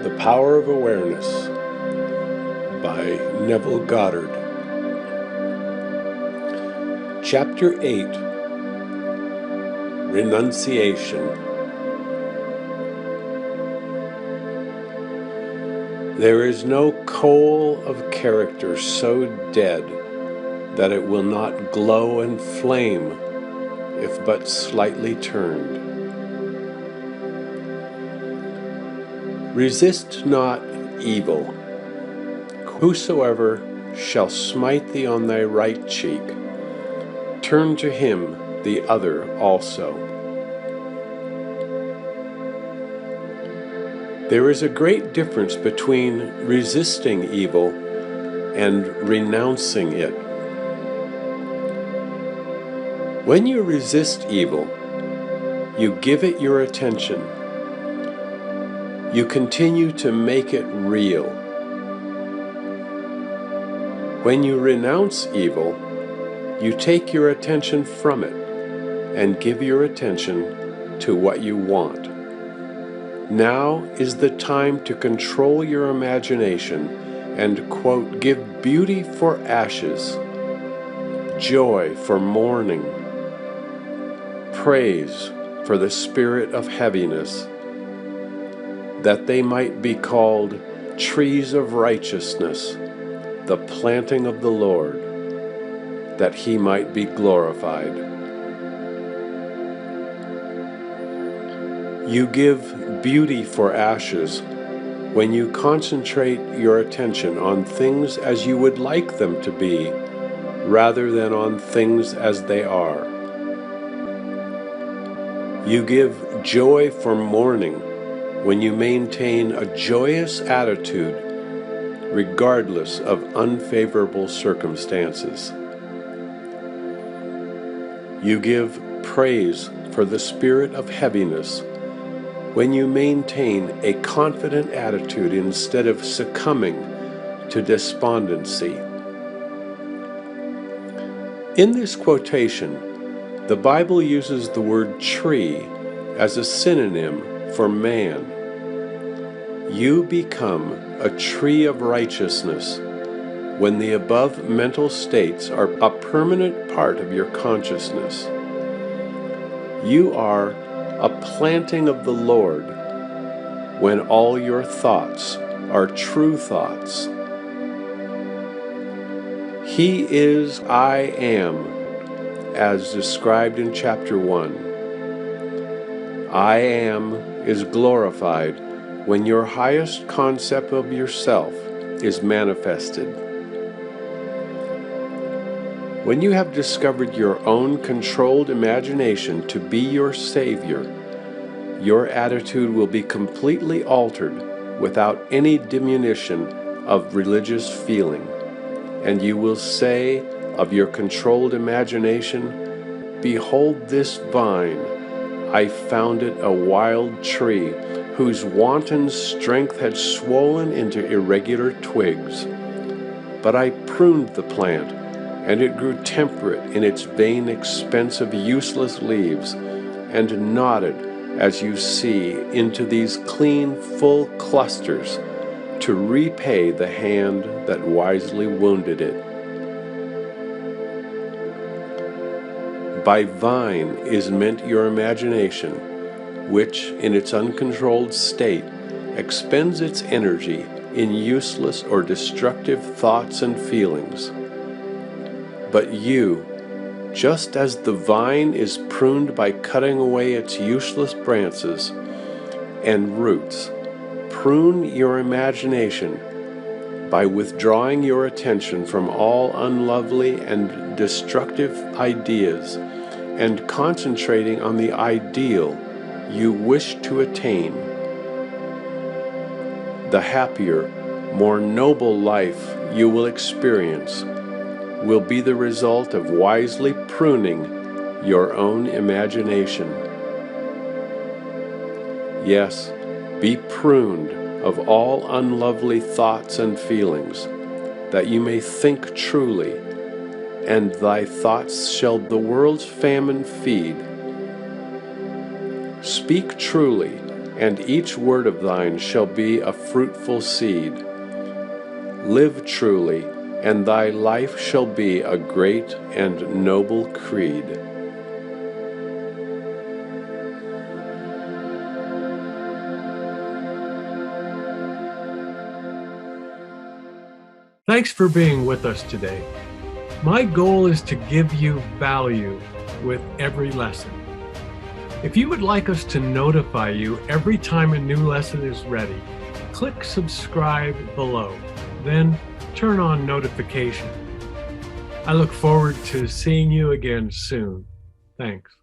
The Power of Awareness by Neville Goddard. Chapter 8, Renunciation. There is no coal of character so dead that it will not glow and flame if but slightly turned. Resist not evil. Whosoever shall smite thee on thy right cheek, turn to him the other also. There is a great difference between resisting evil and renouncing it. When you resist evil, you give it your attention. You continue to make it real. When you renounce evil, you take your attention from it and give your attention to what you want. Now is the time to control your imagination and, quote, give beauty for ashes, joy for mourning, praise for the spirit of heaviness, that they might be called trees of righteousness, the planting of the Lord, that he might be glorified. You give beauty for ashes when you concentrate your attention on things as you would like them to be, rather than on things as they are. You give joy for mourning when you maintain a joyous attitude regardless of unfavorable circumstances. You give praise for the spirit of heaviness when you maintain a confident attitude instead of succumbing to despondency. In this quotation, the Bible uses the word tree as a synonym for man. You become a tree of righteousness when the above mental states are a permanent part of your consciousness. You are a planting of the Lord when all your thoughts are true thoughts. He is I am, as described in chapter 1. I am is glorified when your highest concept of yourself is manifested. When you have discovered your own controlled imagination to be your Savior, your attitude will be completely altered without any diminution of religious feeling, and you will say of your controlled imagination, "Behold this vine, I found it a wild tree, whose wanton strength had swollen into irregular twigs. But I pruned the plant, and it grew temperate in its vain expense of useless leaves, and nodded, as you see, into these clean, full clusters, to repay the hand that wisely wounded it." By vine is meant your imagination, which, in its uncontrolled state, expends its energy in useless or destructive thoughts and feelings. But you, just as the vine is pruned by cutting away its useless branches and roots, prune your imagination by withdrawing your attention from all unlovely and destructive ideas and concentrating on the ideal you wish to attain. The happier, more noble life you will experience will be the result of wisely pruning your own imagination. Yes, be pruned of all unlovely thoughts and feelings, that you may think truly, and thy thoughts shall the world's famine feed. Speak truly, and each word of thine shall be a fruitful seed. Live truly, and thy life shall be a great and noble creed. Thanks for being with us today. My goal is to give you value with every lesson. If you would like us to notify you every time a new lesson is ready, click subscribe below, then turn on notification. I look forward to seeing you again soon. Thanks.